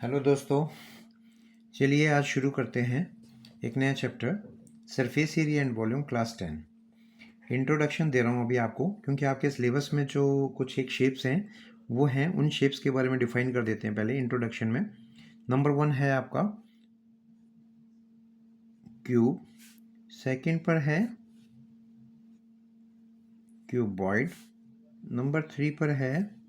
Hello दोस्तों, चलिए आज शुरू करते हैं एक नया chapter surface area and volume class 10। Introduction दे रहा हूँ अभी आपको, क्योंकि आपके सिलेबस में जो कुछ एक शेप्स हैं वो हैं, उन शेप्स के बारे में डिफाइन कर देते हैं पहले इंट्रोडक्शन में। नंबर 1 है आपका क्यूब, सेकंड पर है क्यूबॉइड, नंबर 3 पर है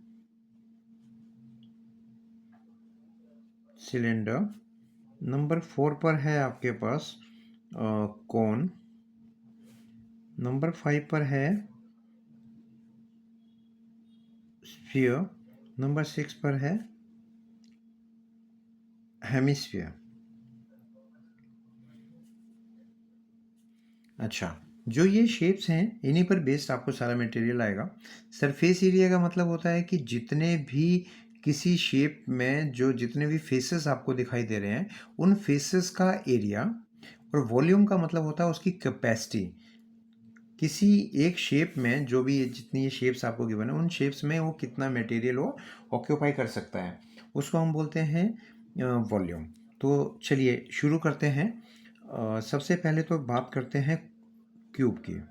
सिलेंडर, नंबर 4 पर है आपके पास कोन, नंबर 5 पर है स्फीयर, नंबर 6 पर है हेमिस्फीयर। अच्छा, जो ये शेप्स हैं इन्हीं पर बेस्ड आपको सारा मटेरियल आएगा। सरफेस एरिया का मतलब होता है कि जितने भी किसी शेप में जो जितने भी फेसेस आपको दिखाई दे रहे हैं उन फेसेस का एरिया, और वॉल्यूम का मतलब होता है उसकी कैपेसिटी। किसी एक शेप में जो भी जितनी ये शेप्स आपको गिवन है उन शेप्स में वो कितना मटेरियल वो ऑक्यूपाई कर सकता है, उसको हम बोलते हैं वॉल्यूम। तो चलिए शुरू करते हैं। सबसे पहले तो बात करते हैं क्यूब की।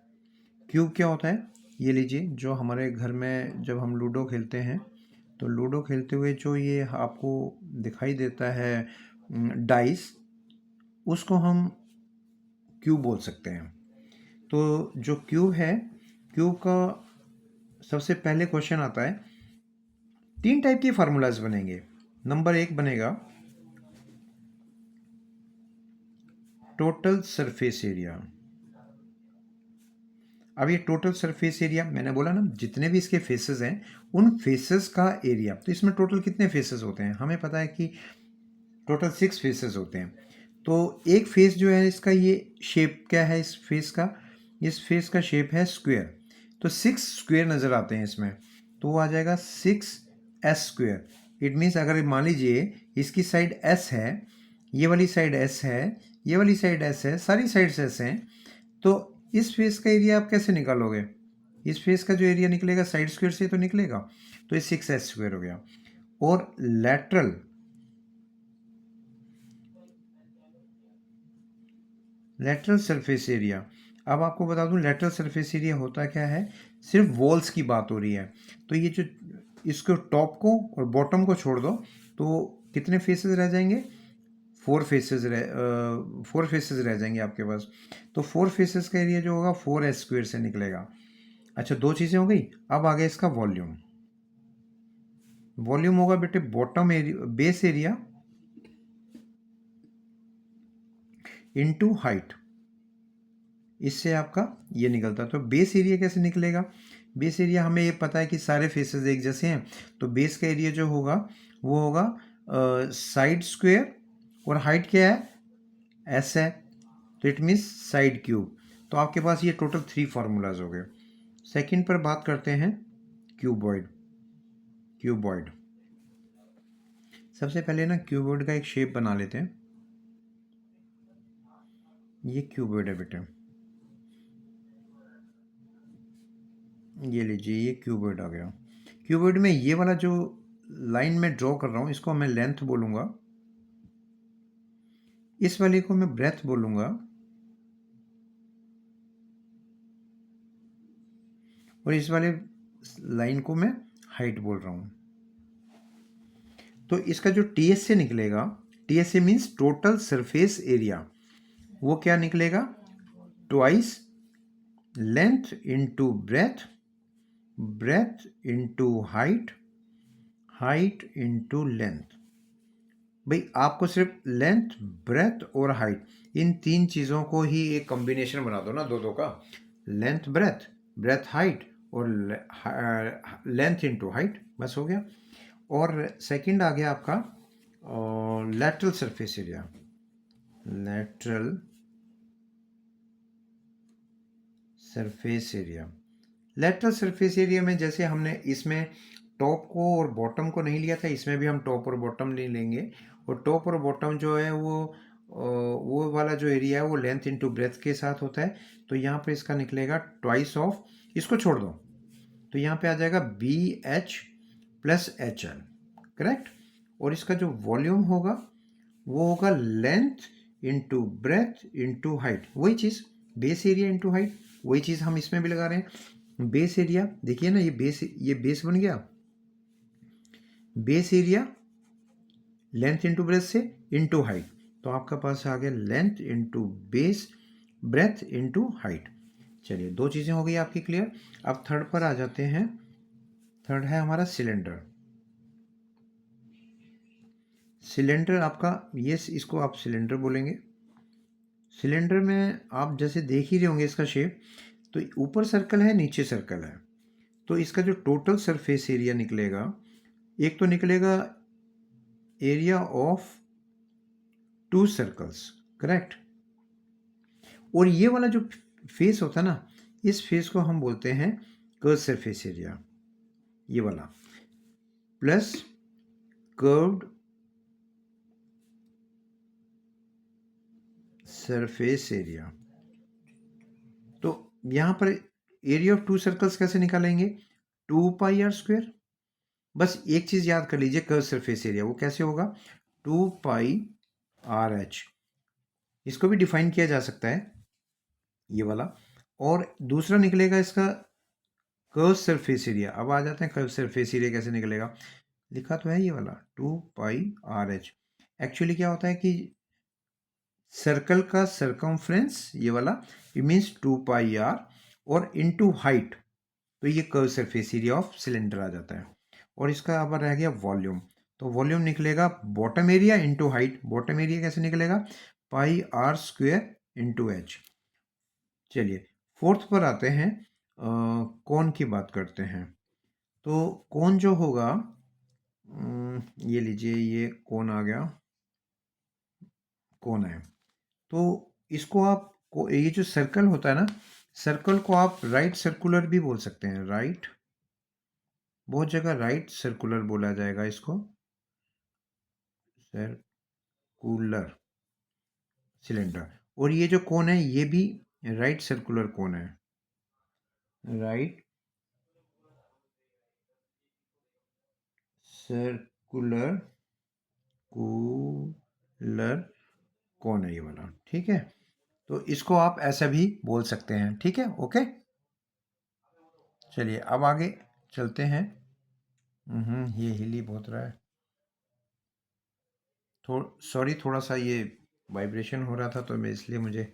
क्यूब क्या होता है, ये लीजिए, जो हमारे घर में जब हम लूडो खेलते हैं तो लूडो खेलते हुए जो ये आपको दिखाई देता है डाइस, उसको हम क्यूब बोल सकते हैं। तो जो क्यूब है, क्यूब का सबसे पहले क्वेश्चन आता है, 3 टाइप के फार्मूलाज बनेंगे। नंबर 1 बनेगा टोटल सरफेस एरिया। अब ये टोटल सरफेस एरिया मैंने बोला ना, जितने भी इसके फेसेस हैं उन फेसेस का एरिया। तो इसमें टोटल कितने फेसेस होते हैं, हमें पता है कि टोटल 6 फेसेस होते हैं। तो एक फेस जो है इसका, ये शेप क्या है इस फेस का, इस फेस का शेप है स्क्वायर। तो 6 स्क्वायर नज़र आते हैं इसमें, तो वो आ जाएगा 6s²। इट मीन्स अगर मान लीजिए इसकी साइड s है, ये वाली साइड s है, ये वाली साइड s है, सारी साइड्स s हैं, तो इस फेस का एरिया आप कैसे निकालोगे? इस फेस का जो एरिया निकलेगा साइड स्क्वायर से तो निकलेगा, तो ये 6s² हो गया। और लेटरल सरफेस एरिया, अब आपको बता दूं लेटरल सरफेस एरिया होता क्या है, सिर्फ वॉल्स की बात हो रही है। तो ये जो इसको टॉप को और बॉटम को छोड़ दो तो कितने फेसेस रह जाएंगे? 4 फेसेस रह जाएंगे आपके पास। तो 4 फेसेस का एरिया जो होगा 4s² से निकलेगा। अच्छा, 2 चीज़ें हो गई। अब आ गया इसका वॉल्यूम। वॉल्यूम होगा बेटे bottom area, base area into height, इससे आपका ये निकलता है। तो बेस एरिया कैसे निकलेगा? बेस एरिया हमें ये पता है कि सारे फेसेस एक जैसे हैं, तो बेस का एरिया जो होगा वो होगा साइड स्क्वायर, और हाइट क्या है? एस है, तो इट मीन्स साइड क्यूब। तो आपके पास ये टोटल 3 फार्मूलाज हो गए। सेकंड पर बात करते हैं क्यूबॉइड। क्यूबॉइड, सबसे पहले ना क्यूबॉइड का एक शेप बना लेते हैं। ये क्यूबॉइड है बेटे, ये लीजिए, ये क्यूबॉइड आ गया। क्यूबॉइड में ये वाला जो लाइन में ड्रॉ कर रहा हूँ इसको मैं लेंथ बोलूँगा, इस वाले को मैं ब्रेथ बोलूँगा, और इस वाले लाइन को मैं हाइट बोल रहा हूँ। तो इसका जो टी एस से निकलेगा, टी एस से मीन्स टोटल सरफेस एरिया, वो क्या निकलेगा? Twice length into breadth, breath into height, height into length. भाई आपको सिर्फ लेंथ, ब्रेथ और हाइट, इन 3 चीज़ों को ही एक कॉम्बिनेशन बना दो ना, दो का, लेंथ ब्रेथ, ब्रेथ हाइट, और लेंथ इंटू हाइट, बस हो गया। और सेकंड आ गया आपका lateral surface area. Lateral surface area, lateral surface area में जैसे हमने इसमें टॉप को और बॉटम को नहीं लिया था, इसमें भी हम टॉप और बॉटम नहीं लेंगे। और टॉप और बॉटम जो है वो वाला जो एरिया है वो लेंथ इंटू ब्रेथ के साथ होता है। तो यहाँ पे इसका निकलेगा ट्वाइस ऑफ, इसको छोड़ दो, तो यहाँ पे आ जाएगा BH + HL, करेक्ट। और इसका जो वॉल्यूम होगा वो होगा length into breadth into height, वही चीज़ बेस एरिया इंटू हाइट, वही चीज़ हम इसमें भी लगा रहे हैं। बेस एरिया देखिए ना, ये बेस बन गया, base area length into breadth से इंटू हाइट, तो आपका पास आ गया length into base breath into height. चलिए 2 चीज़ें हो गई आपकी क्लियर। अब थर्ड पर आ जाते हैं। थर्ड है हमारा सिलेंडर। सिलेंडर आपका ये, इसको आप सिलेंडर बोलेंगे। सिलेंडर में आप जैसे देख ही रहे होंगे इसका शेप, तो ऊपर सर्कल है नीचे सर्कल है, तो इसका जो टोटल सरफेस एरिया निकलेगा, एक तो निकलेगा एरिया ऑफ 2 सर्कल्स, करेक्ट। और ये वाला जो फेस होता है ना, इस फेस को हम बोलते हैं कर्व सरफेस एरिया, ये वाला प्लस कर्व्ड सरफेस एरिया। तो यहां पर एरिया ऑफ 2 सर्कल्स कैसे निकालेंगे, 2 पाई आर स्क्वायर। बस एक चीज याद कर लीजिए, कर्व सरफेस एरिया वो कैसे होगा, 2 पाई आर एच। इसको भी डिफाइन किया जा सकता है ये वाला। और दूसरा निकलेगा इसका कर्व सरफेस एरिया। अब आ जाते हैं कर्व सरफेस एरिया कैसे निकलेगा, लिखा तो है ये वाला 2 पाई आर एच। एक्चुअली क्या होता है कि सर्कल का सरकमफ्रेंस ये वाला, इट मीन्स 2 पाई आर और इनटू हाइट, तो ये curve surface area of cylinder आ जाता है। और इसका अब रह गया वॉल्यूम, तो वॉल्यूम निकलेगा bottom area into height. Bottom area कैसे निकलेगा, पाई आर स्क्वेयर इंटू एच। चलिए फोर्थ पर आते हैं, कोन की बात करते हैं। तो कोन जो होगा, ये लीजिए, ये कोन आ गया, कोन है। तो इसको आप ये जो सर्कल होता है ना, सर्कल को आप राइट सर्कुलर भी बोल सकते हैं, राइट, बहुत जगह राइट सर्कुलर बोला जाएगा इसको, सर्कुलर सिलेंडर। और ये जो कोन है ये भी राइट सर्कुलर कोन है, राइट सर्कुलर कूलर कोन है ये वाला, ठीक है। तो इसको आप ऐसा भी बोल सकते हैं, ठीक है, ओके। चलिए अब आगे चलते हैं। ये हिली बहुत रहा है, सॉरी, थोड़ा सा ये वाइब्रेशन हो रहा था, तो मैं इसलिए मुझे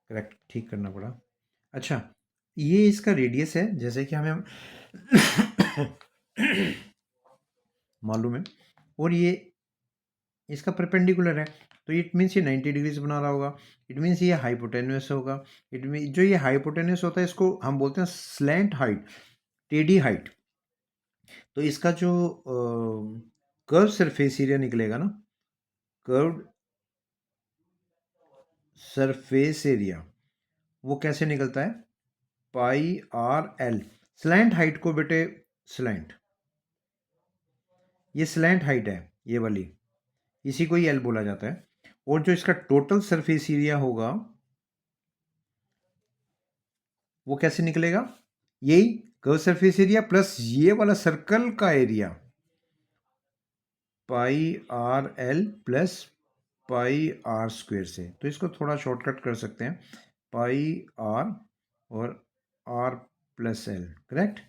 करेक्ट ठीक करना पड़ा। अच्छा, ये इसका रेडियस है, जैसे कि हमें मालूम है, और ये इसका परपेंडिकुलर है, तो इट मीन्स ये 90 डिग्रीज बना रहा होगा। इट मीन्स ये हाइपोटेन्यूस होगा। इट मीन जो ये हाइपोटेन्यूस होता है इसको हम बोलते हैं स्लैंट हाइट, टेढ़ी हाइट। तो इसका जो कर्व सरफेस एरिया निकलेगा ना, कर्व सरफेस एरिया, वो कैसे निकलता है, पाई आर एल। स्लैंट हाइट को बेटे, स्लैंट, ये स्लैंट हाइट है ये वाली, इसी को ही एल बोला जाता है। और जो इसका टोटल सरफेस एरिया होगा वो कैसे निकलेगा, यही कर्व सरफेस एरिया प्लस ये वाला सर्कल का area, pi r l plus pi r square से। तो इसको थोड़ा शॉर्टकट कर सकते हैं, पाई आर और आर प्लस एल, करेक्ट।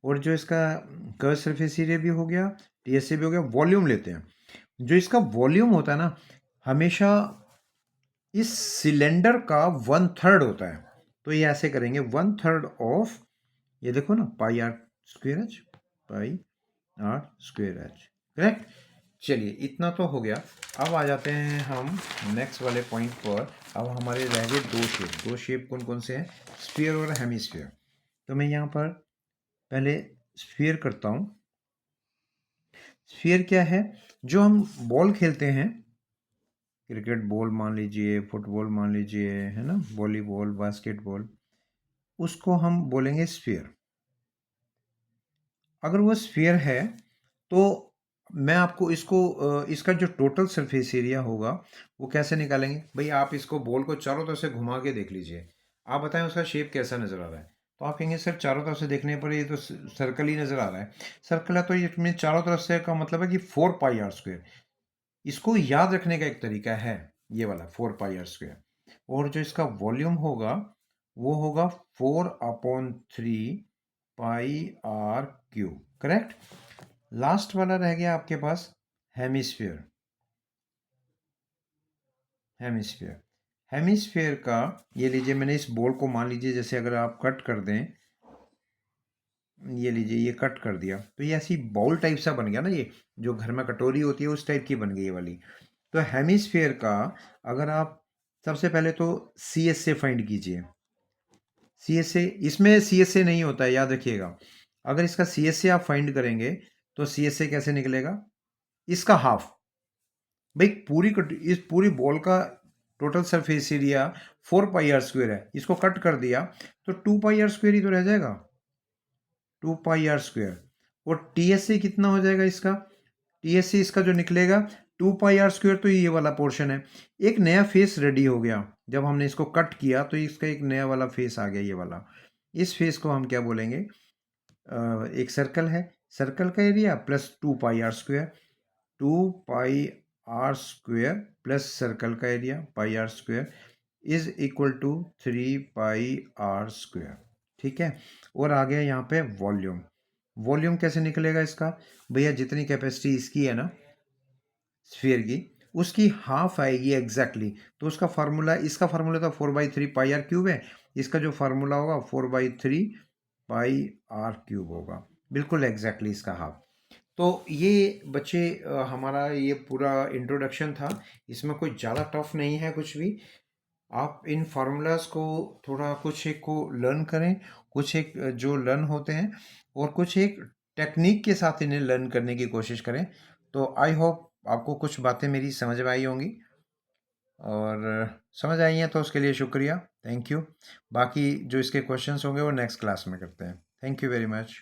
और जो इसका कर्व सरफेस एरिया भी हो गया, टीएसए भी हो गया। वॉल्यूम लेते हैं, जो इसका वॉल्यूम होता है ना, हमेशा इस सिलेंडर का 1/3 होता है। तो ये ऐसे करेंगे, 1/3 ऑफ, ये देखो ना, pi r square h, pi r square h, correct. चलिए इतना तो हो गया। अब आ जाते हैं हम नेक्स्ट वाले पॉइंट पर। अब हमारे रह गए 2 शेप। 2 शेप कौन कौन से हैं, स्फीयर और हेमिस्फीयर। तो मैं यहाँ पर पहले स्फीयर करता हूँ। स्फीयर क्या है, जो हम बॉल खेलते हैं, क्रिकेट बॉल मान लीजिए, फुटबॉल मान लीजिए, है ना, वॉलीबॉल, बास्केटबॉल, उसको हम बोलेंगे स्फीयर। अगर वो स्फीयर है तो मैं आपको इसका जो टोटल सरफेस एरिया होगा वो कैसे निकालेंगे भाई, आप इसको बॉल को चारों तरफ से घुमा के देख लीजिए, आप बताएं उसका शेप कैसा नज़र आ रहा है। तो आप कहेंगे सर चारों तरफ से देखने पर ये तो सर्कल ही नज़र आ रहा है। सर्कल है तो ये में चारों तरफ से का मतलब है कि 4 पाई आर स्क्वायर। इसको याद रखने का एक तरीका है ये वाला 4 पाई आर स्क्वायर। और जो इसका वॉल्यूम होगा वो होगा 4/3 पाई आर क्यूब। करेक्ट। लास्ट वाला रह गया आपके पास हेमिस्फीयर। हेमिस्फीयर हेमिस्फीयर का ये लीजिए, मैंने इस बॉल को मान लीजिए जैसे अगर आप कट कर दें, ये लीजिए ये कट कर दिया तो ये ऐसी बॉल टाइप सा बन गया ना, ये जो घर में कटोरी होती है उस टाइप की बन गई ये वाली। तो हेमिस्फीयर का अगर आप सबसे पहले तो सी एस से फाइंड कीजिए। सी एस से, इसमें सी एस से नहीं होता है, याद रखिएगा। अगर इसका सी एस से आप फाइंड करेंगे तो सी एस से कैसे निकलेगा, इसका हाफ। भाई इस पूरी बॉल का total surface area 4 pi r square है, इसको कट कर दिया तो 2 पाई आर स्क्वायर ही तो रह जाएगा। 2 पाई आर स्क्वायर। और टी एस से कितना हो जाएगा इसका, टी एस से इसका जो निकलेगा 2 पाई आर स्क्वायर, तो ये वाला पोर्शन है। एक नया फेस रेडी हो गया जब हमने इसको कट किया तो इसका एक नया वाला फेस आ गया, ये वाला। इस फेस को हम क्या बोलेंगे, एक सर्कल है, सर्कल का area plus 2 pi r square. 2 pi r square plus circle का area pi r square is equal to 3 pi r square. ठीक है। और आ गया यहाँ पे वॉल्यूम। वॉल्यूम कैसे निकलेगा इसका, भैया जितनी कैपेसिटी इसकी है ना स्फीयर की, उसकी हाफ आएगी एग्जैक्टली तो उसका फार्मूला, इसका फार्मूला तो 4/3 पाई आर क्यूब है, इसका जो फार्मूला होगा 4/3 पाई आर क्यूब होगा, बिल्कुल एग्जैक्टली इसका हाफ। तो ये बच्चे हमारा ये पूरा इंट्रोडक्शन था। इसमें कोई ज़्यादा टफ नहीं है कुछ भी। आप इन फार्मूलाज को थोड़ा कुछ एक को लर्न करें, कुछ एक जो लर्न होते हैं, और कुछ एक टेक्निक के साथ इन्हें लर्न करने की कोशिश करें। तो आई होप आपको कुछ बातें मेरी समझ में आई होंगी, और समझ आई हैं तो उसके लिए शुक्रिया, थैंक यू। बाकी जो इसके क्वेश्चंस होंगे वो नेक्स्ट क्लास में करते हैं। Thank you very much.